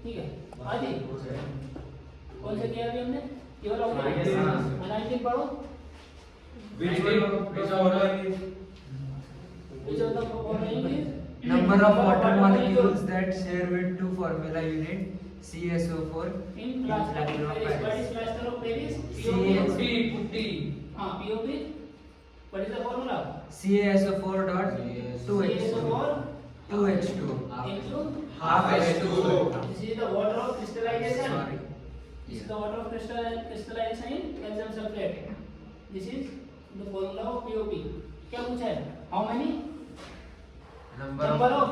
ठीक है आदि कौन सा किया अभी हमने केवल अनाइटिन पढ़ो which of the following is number of water molecules that share with two formula unit CSO4 in plaster of Paris. What is plaster of Paris? putty POP. What is the formula? CaSO4 dot 2H2 CSO4 into half H2. This is the water of crystallization. Sorry. This is the water of crystallization in calcium sulfate. This is the formula of POP. क्या पूछा है? How many? Number Number of of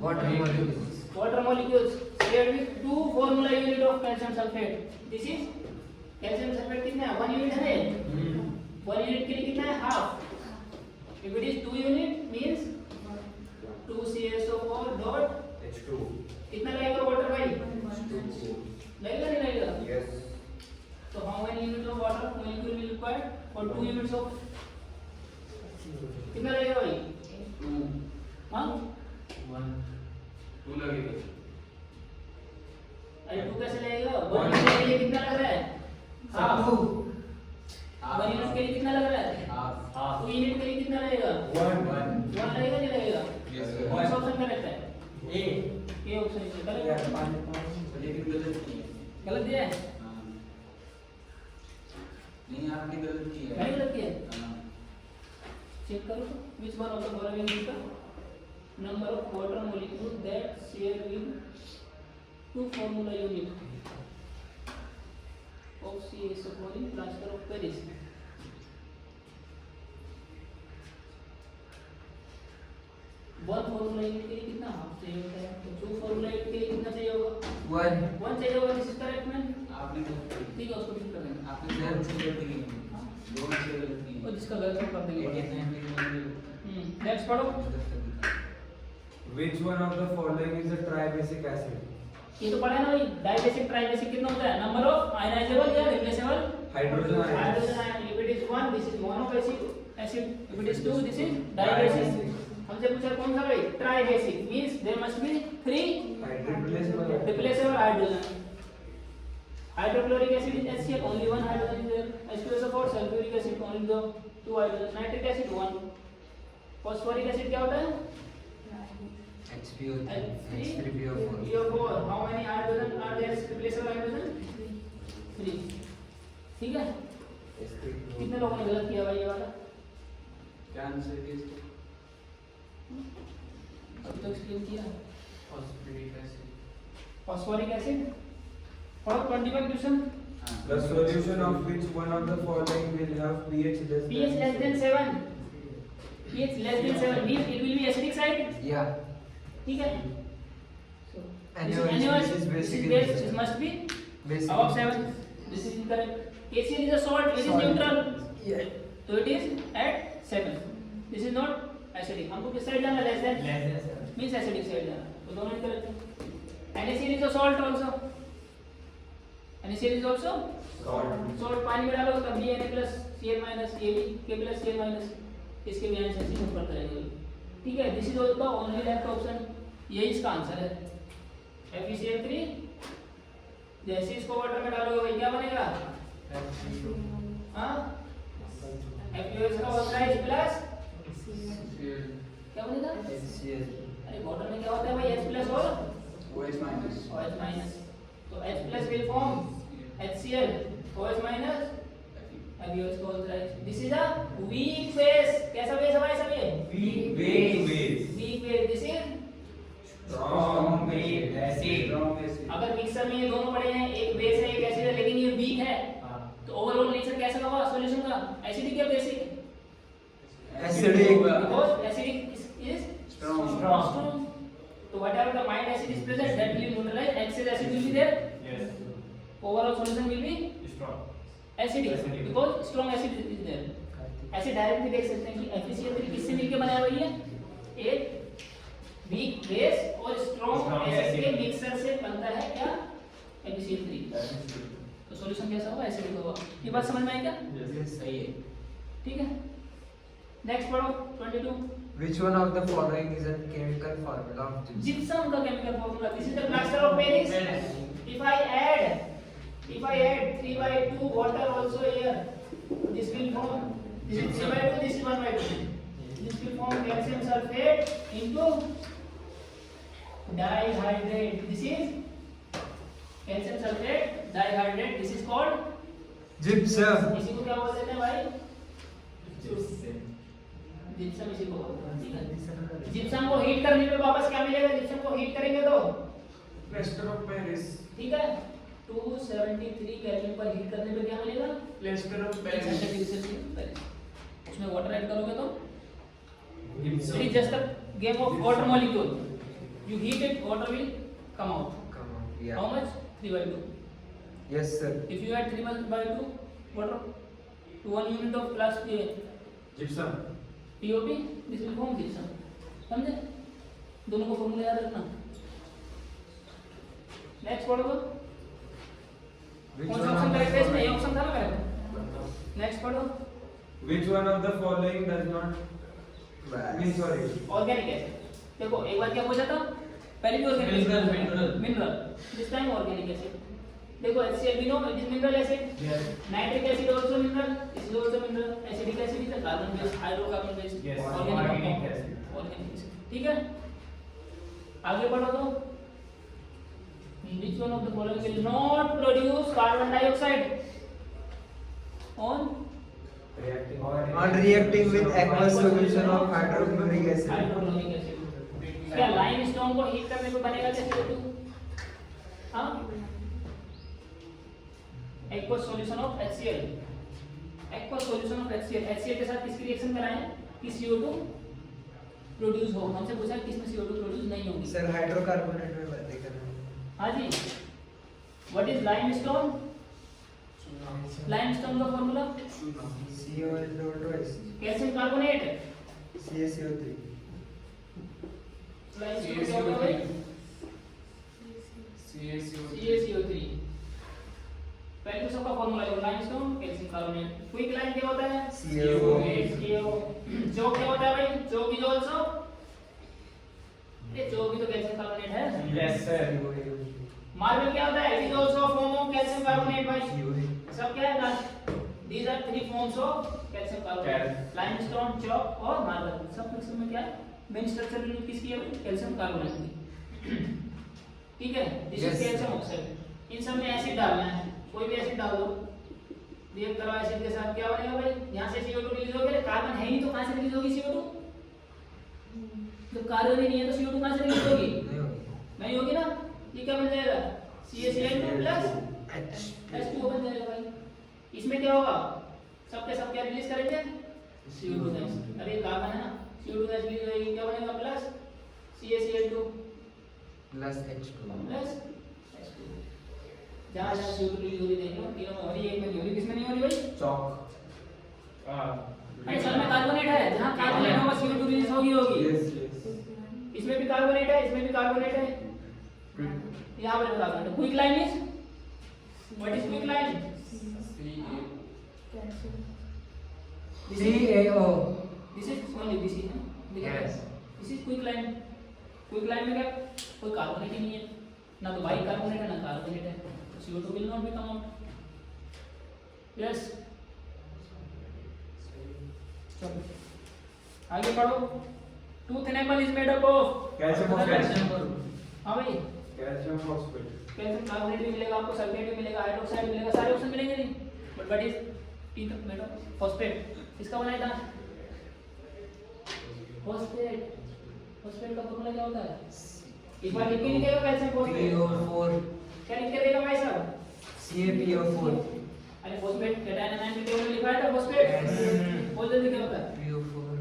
water molecules. water molecules shared with two formula unit of calcium sulfate. This is calcium sulfate कितना है? 1 unit है. 1 unit के लिए कितना है? Half. If it is 2 unit means 2 CSO4 dot H2 कितना लगेगा water भाई? लगेगा नहीं लगेगा? yes So how many units of water molecule will required for 2 units of कितना लगेगा भाई? 2 हाँ? 2 लगेगा अरे 2 कैसे लगेगा? 1 unit के लिए कितना लग रहा है? Half. 1 unit के लिए कितना लग रहा है? half 2 unit के लिए कितना लगेगा? 1 1 लगेगा नहीं लगेगा? yes कौन सा ऑप्शन करेक्ट है? A ये ऑप्शन है करेक्ट लेकिन गलत नहीं है गलत दिया है? नहीं आपने गलत किया मैंने गलत किया है? हाँ। चेक करो तो which one of the following is the number of water molecules that share with two formula unit of CSO4 in plaster of Paris. One formula unit के लिए कितना हाफ चाहिए होता है? तो टू फॉर्मूला यूनिट के लिए कितना चाहिए होगा? 1 वन चाहिए होगा. This is correct man. आपने गलत किया ठीक है उसको ठीक कर देंगे. आपने दोनों से गलत की दोनों से गलत की और जिसका गलत है कर देंगे. 89 नेक्स्ट पढ़ो. Which one of the following is a tribasic acid? ये तो पढ़ा है ना भाई. डाइबेसिक ट्राइबेसिक कितना होता है? नंबर ऑफ आयनाइजेबल या replaceable Hydrogen ions. Hydrogen ion. If it is 1 this is monobasic acid. If it is 2 this is dibasic. हमसे पूछा कौन सा भाई? Tribasic means there must be 3 Replaceable. replaceable hydrogen. Hydrochloric acid is HCl, only one hydrogen is there. H2SO4, sulfuric acid, only the 2 hydrogen. Nitric acid 1. Phosphoric acid क्या होता है? H3PO4. PO4. How many hydrogen are there? Replaceable hydrogen? 3. ठीक है? कितने लोगों ने गलत किया भाई ये वाला? क्या आंसर है इसका अभी तो एक्सप्लेन किया. Phosphoric acid Phosphoric acid. और 21 question. The solution of which one of the following will have pH less than 7. pH less than 7 means it will be acidic side. Yeah. ठीक है? This is basic in This nature. must be Basic. above 7. This is incorrect. KCl is a salt, which is neutral. Yeah. So it is at 7. This is not acidic. हमको किस side जाना? less than means acidic side जाना. तो दोनों incorrect है. NaCl is a salt also. NaCl is also salt. पानी में डालो तब भी Na plus Cl minus Ab K plus Cl minus इसके भी आंसर से ऊपर करेंगे. ठीक है? This is also only left option. यही इसका आंसर है. FeCl3 जैसे इसको वाटर में डालोगे भाई क्या बनेगा? हाँ FeOH का होता है H प्लस क्या बनेगा? HCl. अरे वाटर में क्या होता है भाई? H प्लस और OH माइनस OH माइनस. तो H plus will form HCl. OH minus FeOH का होता है. This is a weak phase. कैसा phase है भाई सब ये? Weak phase. Weak phase. This is Strong acid. अगर मिक्सर में ये दोनों पड़े हैं, एक बेस है एक एसिड है, लेकिन ये वीक है, तो ओवरऑल नेचर कैसा होगा सॉल्यूशन का? एसिडिक या basic? Acidic. Because acidic is Strong. So whatever the mild acid is present, that will neutralize. Excess acid will be there. Yes. Overall solution will be Strong. acidic because strong acid is there. ऐसे directly देख सकते हैं कि FeCl3 किससे मिलकर बनाया हुआ है? एक वीक बेस और स्ट्रॉन्ग एसिड के मिक्सर से बनता है क्या? FeCl3. तो सॉल्यूशन कैसा होगा, एसिडिक होगा। ये बात समझ में आई क्या? Yes. सही है। ठीक है, नेक्स्ट पढ़ो 22। Which one of the following is a chemical formula of gypsum? Gypsum का chemical formula, this is the plaster of Paris. If I add 3/2 water also here, this will form, this is 3/2, this is 1/2. This will form calcium sulfate into dihydrate. This is calcium sulfate dihydrate. This is called Gypsum. इसी को क्या बोलते हैं भाई? Gypsum इसी को बोलते हैं, ठीक है। जिप्सम को हीट करने पे वापस क्या मिलेगा? जिप्सम को हीट करेंगे तो Plaster of Paris. ठीक है 273 केल्विन पर हीट करने पे क्या मिलेगा? Plaster of 600 Paris. Degree Celsius. उसमें वाटर ऐड करोगे तो Gypsum. It is just a game of water molecule. You heat it, water will come out. Come on. How Yeah. Much? 3/2। Yes, sir. If you add 3/2 water to 1 unit of plastic Gypsum. POP, this will form gypsum। समझे? दोनों को formula याद रखना। Next पढ़ो तो Which कौन one सा of option the correct है इसमें? ये following? ऑप्शन था ना करेक्ट। नेक्स्ट पढ़ो Which one of the following does not mean Bas. sorry? Organic acid. देखो एक बार क्या पूछा था? पहले भी organic mineral, this time organic acid. देखो HCl we know it is mineral acid, Yes. nitric acid also mineral, this is also mineral, acidic acid is a carbon based, hydrocarbon based, Yes, organic organic compound, acid. organic acid। ठीक है, आगे बढ़ो तो which one of the following will not produce carbon dioxide on On reacting with aqueous solution of hydrochloric acid. Hydrochloric acid. क्या limestone को heat करने पे बनेगा क्या CO2? हाँ, aqueous solution of HCl, aqueous solution of HCl, HCl के साथ किसकी रिएक्शन कराएं कि CO2 प्रोड्यूस हो? हमसे पूछा किसमें CO2 प्रोड्यूस नहीं होगी। Sir, hydrocarbonate में बातें कर रहे हैं. हाँ जी, व्हाट इज लाइमस्टोन? लाइमस्टोन का formula COL calcium carbonate. CaCO3. Limestone क्या होता है भाई? CaCO3। पहले तो सबका फॉर्मूला है limestone calcium carbonate. Quick lime क्या होता है? CO। चौक क्या होता है भाई? चौक इज आल्सो, ये चौक भी तो कैल्शियम कार्बोनेट है। Yes, sir. मार्बल क्या होता है? It is also form of calcium carbonate भाई। COA. सब क्या है last? These are three forms of calcium carbonate, limestone, chalk और मार्बल। सब मिक्सचर में क्या है? मेन स्ट्रक्चर किसकी है? कैल्शियम कार्बोनेट की। ठीक है, this is Yes, sir. Calcium oxide. इन सब में एसिड डालना है, कोई भी एसिड डाल दो। रिएक्ट करो एसिड के साथ, क्या बनेगा भाई? यहां से CO2 रिलीज होगा। कार्बन है ही नहीं तो कहां से रिलीज होगी CO2? जब कार्बन ही नहीं है तो CO2 कहां से रिलीज होगी? नहीं होगी. नहीं होगी ना। ये क्या बन जाएगा? CaCl2 plus H. H2O बन जाएगा भाई। इसमें क्या होगा? सब के सब क्या रिलीज करेंगे? CO2 gas. अरे कार्बन है ना, CO2 गैस रिलीज होगी, क्या बनेगा? Plus CaCl2 Plus H2. Plus H2। जहाँ जहाँ CO2 रिलीज हो रही देखो, तीनों में हो रही है, एक में नहीं हो रही। किसमें नहीं हो रही भाई? Chalk. अरे सब में कार्बोनेट है, जहाँ कार्बोनेट होगा CO2 रिलीज होगी। Yes, yes. इसमें भी कार्बोनेट है, इसमें भी कार्बोनेट है, यहाँ पर भी कार्बोनेट है। Quick line is, what is quick line? CaO. This is only this is, Yes. this is quick line। Quick line में क्या? कोई कार्बोनेट ही नहीं है, ना तो बाइकार्बोनेट है ना कार्बोनेट है, तो CO2 will not be come out। Yes। चलो आगे बढ़ो। Tooth enamel is made up of Calcium phosphate. हाँ भाई, Calcium phosphate. कैल्शियम कार्बोनेट भी मिलेगा आपको, सल्फेट भी मिलेगा, हाइड्रोक्साइड मिलेगा, सारे ऑप्शन मिलेंगे नहीं। But what is teeth made of? Phosphate. इसका बनाया था फॉस्फेट। फॉस्फेट का फॉर्मूला क्या होता है? एक बार लिख के लिखेगा कैल्शियम फॉस्फेट। PO4. क्या लिख के देगा भाई साहब? CaPO4. अरे फॉस्फेट कैटायन एनायन के टेबल में लिखा है था फॉस्फेट। Yes. बोल जल्दी क्या होता है? PO4.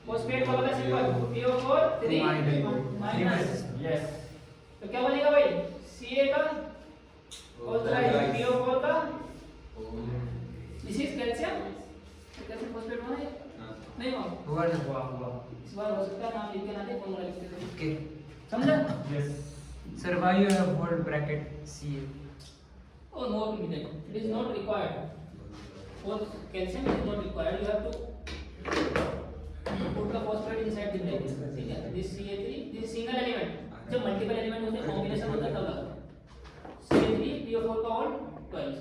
फॉस्फेट का होता है सिंपल PO4 3 माइनस। Yes. तो क्या बनेगा भाई? Ca का और PO4 का, this is calcium. Calcium phosphate बना है? नहीं हुआ। हुआ. इस बार हो सकता है नाम लिख के ना दे, फॉर्मूला लिख के दे। Okay. समझा? Yes. Sir, why you have word bracket CA? Oh, no needed. It is not required. For calcium, it is not required. You have to put the phosphate inside the bracket. ठीक है? This CA3, this is single element. जब multiple element होते हैं, combination होता है तब लगता है. CA3, PO4 का all 12.